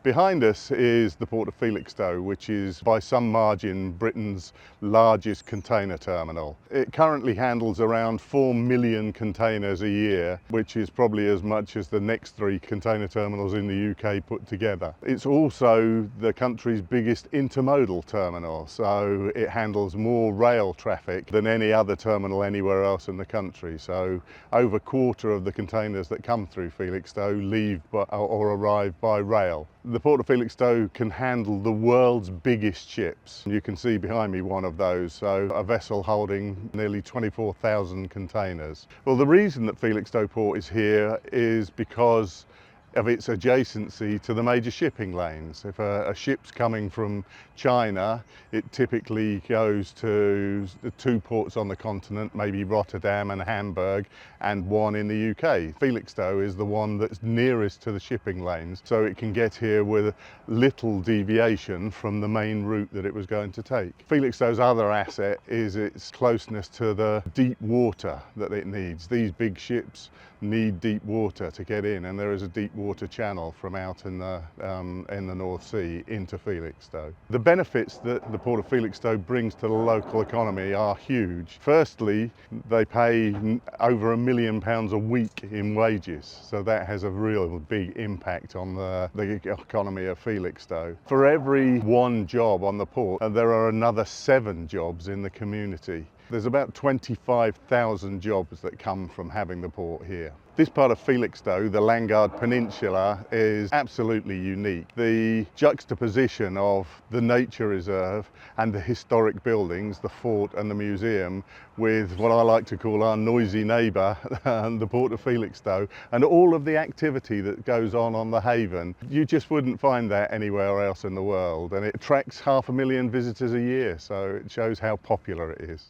Behind us is the Port of Felixstowe, which is by some margin Britain's largest container terminal. It currently handles around 4 million containers a year, which is probably as much as the next 3 container terminals in the UK put together. It's also the country's biggest intermodal terminal, so it handles more rail traffic than any other terminal anywhere else in the country. So over a quarter of the containers that come through Felixstowe leave or arrive by rail. The Port of Felixstowe can handle the world's biggest ships. You can see behind me one of those, so a vessel holding nearly 24,000 containers. Well, the reason that Felixstowe Port is here is because of its adjacency to the major shipping lanes. If a ship's coming from China, it typically goes to the 2 ports on the continent, maybe Rotterdam and Hamburg, and 1 in the UK. Felixstowe is the one that's nearest to the shipping lanes, so it can get here with little deviation from the main route that it was going to take. Felixstowe's other asset is its closeness to the deep water that it needs. These big ships need deep water to get in, and there is a deep water channel from out in the North Sea into Felixstowe. The benefits that the Port of Felixstowe brings to the local economy are huge. Firstly, they pay over £1 million a week in wages, so that has a real big impact on the economy of Felixstowe. For every 1 job on the port, there are another 7 jobs in the community. There's about 25,000 jobs that come from having the port here. This part of Felixstowe, the Landguard Peninsula, is absolutely unique. The juxtaposition of the nature reserve and the historic buildings, the fort and the museum, with what I like to call our noisy neighbour, the Port of Felixstowe, and all of the activity that goes on the haven. You just wouldn't find that anywhere else in the world, and it attracts 500,000 visitors a year, so it shows how popular it is.